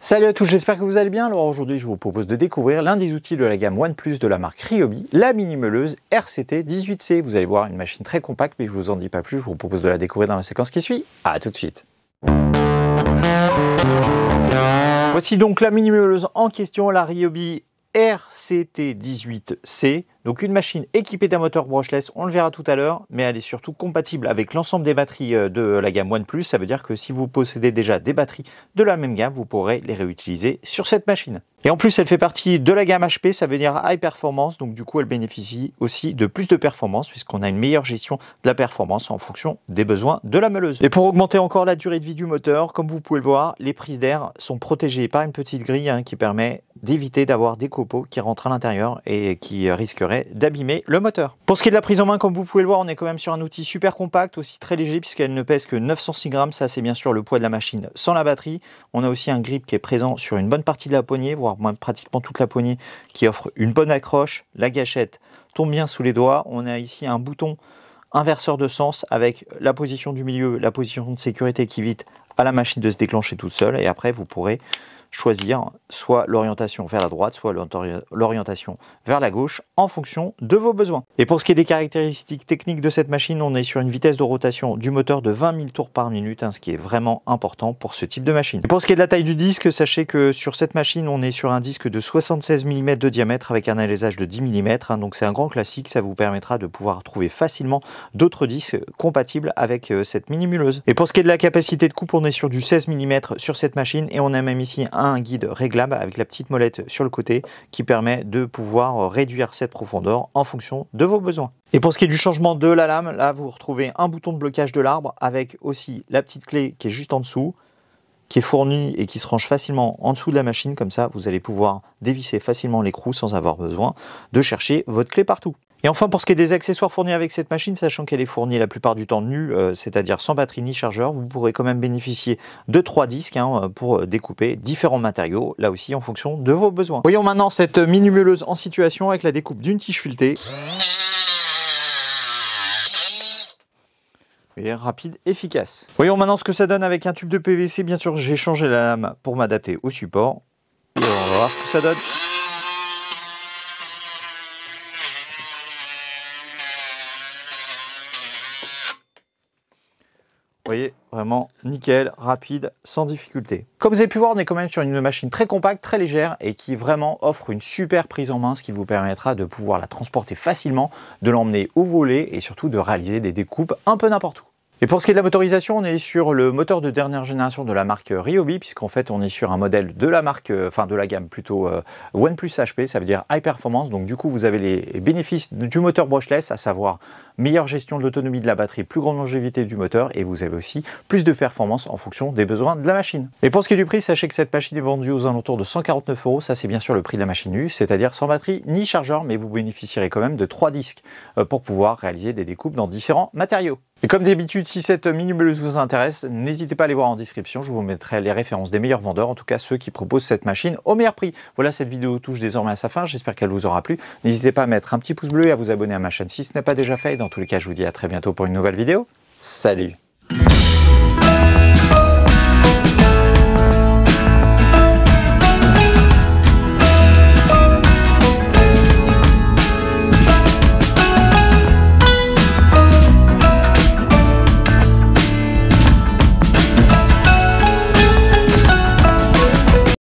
Salut à tous, j'espère que vous allez bien. Alors aujourd'hui, je vous propose de découvrir l'un des outils de la gamme OnePlus de la marque Ryobi, la mini-meuleuse RCT 18C. Vous allez voir une machine très compacte, mais je vous en dis pas plus. Je vous propose de la découvrir dans la séquence qui suit. À tout de suite. Voici donc la mini-meuleuse en question, la Ryobi RCT 18C. Donc une machine équipée d'un moteur brushless, on le verra tout à l'heure, mais elle est surtout compatible avec l'ensemble des batteries de la gamme OnePlus. Ça veut dire que si vous possédez déjà des batteries de la même gamme, vous pourrez les réutiliser sur cette machine. Et en plus, elle fait partie de la gamme HP, ça veut dire High Performance, donc du coup, elle bénéficie aussi de plus de performance, puisqu'on a une meilleure gestion de la performance en fonction des besoins de la meuleuse. Et pour augmenter encore la durée de vie du moteur, comme vous pouvez le voir, les prises d'air sont protégées par une petite grille qui permet d'éviter d'avoir des copeaux qui rentrent à l'intérieur et qui risqueraient d'abîmer le moteur. Pour ce qui est de la prise en main, comme vous pouvez le voir, on est quand même sur un outil super compact, aussi très léger, puisqu'elle ne pèse que 906 grammes. Ça, c'est bien sûr le poids de la machine sans la batterie. On a aussi un grip qui est présent sur une bonne partie de la poignée, voire même pratiquement toute la poignée, qui offre une bonne accroche. La gâchette tombe bien sous les doigts. On a ici un bouton inverseur de sens avec la position du milieu, la position de sécurité qui évite à la machine de se déclencher toute seule. Et après, vous pourrez choisir soit l'orientation vers la droite, soit l'orientation vers la gauche en fonction de vos besoins. Et pour ce qui est des caractéristiques techniques de cette machine, on est sur une vitesse de rotation du moteur de 20 000 tours par minute, ce qui est vraiment important pour ce type de machine. Et pour ce qui est de la taille du disque, sachez que sur cette machine, on est sur un disque de 76 mm de diamètre avec un alésage de 10 mm, donc c'est un grand classique, ça vous permettra de pouvoir trouver facilement d'autres disques compatibles avec cette mini-meuleuse. Et pour ce qui est de la capacité de coupe, on est sur du 16 mm sur cette machine et on a même ici un guide réglable avec la petite molette sur le côté qui permet de pouvoir réduire cette profondeur en fonction de vos besoins. Et pour ce qui est du changement de la lame, là vous retrouvez un bouton de blocage de l'arbre avec aussi la petite clé qui est juste en dessous, qui est fournie et qui se range facilement en dessous de la machine. Comme ça, vous allez pouvoir dévisser facilement l'écrou sans avoir besoin de chercher votre clé partout. Et enfin, pour ce qui est des accessoires fournis avec cette machine, sachant qu'elle est fournie la plupart du temps nue, c'est-à-dire sans batterie ni chargeur, vous pourrez quand même bénéficier de 3 disques pour découper différents matériaux, là aussi en fonction de vos besoins. Voyons maintenant cette mini-meuleuse en situation avec la découpe d'une tige filetée. Et rapide, efficace. Voyons maintenant ce que ça donne avec un tube de PVC. Bien sûr, j'ai changé la lame pour m'adapter au support. Et on va voir ce que ça donne. Vous voyez, vraiment nickel, rapide, sans difficulté. Comme vous avez pu voir, on est quand même sur une machine très compacte, très légère et qui vraiment offre une super prise en main, ce qui vous permettra de pouvoir la transporter facilement, de l'emmener où vous voulez et surtout de réaliser des découpes un peu n'importe où. Et pour ce qui est de la motorisation, on est sur le moteur de dernière génération de la marque Ryobi, puisqu'en fait on est sur un modèle de la marque, de la gamme plutôt OnePlus HP, ça veut dire High Performance. Donc du coup vous avez les bénéfices du moteur brushless, à savoir meilleure gestion de l'autonomie de la batterie, plus grande longévité du moteur, et vous avez aussi plus de performance en fonction des besoins de la machine. Et pour ce qui est du prix, sachez que cette machine est vendue aux alentours de 149 €. Ça c'est bien sûr le prix de la machine nue, c'est-à-dire sans batterie ni chargeur, mais vous bénéficierez quand même de 3 disques pour pouvoir réaliser des découpes dans différents matériaux. Et comme d'habitude, si cette mini-meuleuse vous intéresse, n'hésitez pas à aller voir en description, je vous mettrai les références des meilleurs vendeurs, en tout cas ceux qui proposent cette machine au meilleur prix. Voilà, cette vidéo touche désormais à sa fin, j'espère qu'elle vous aura plu. N'hésitez pas à mettre un petit pouce bleu et à vous abonner à ma chaîne si ce n'est pas déjà fait. Et dans tous les cas, je vous dis à très bientôt pour une nouvelle vidéo. Salut!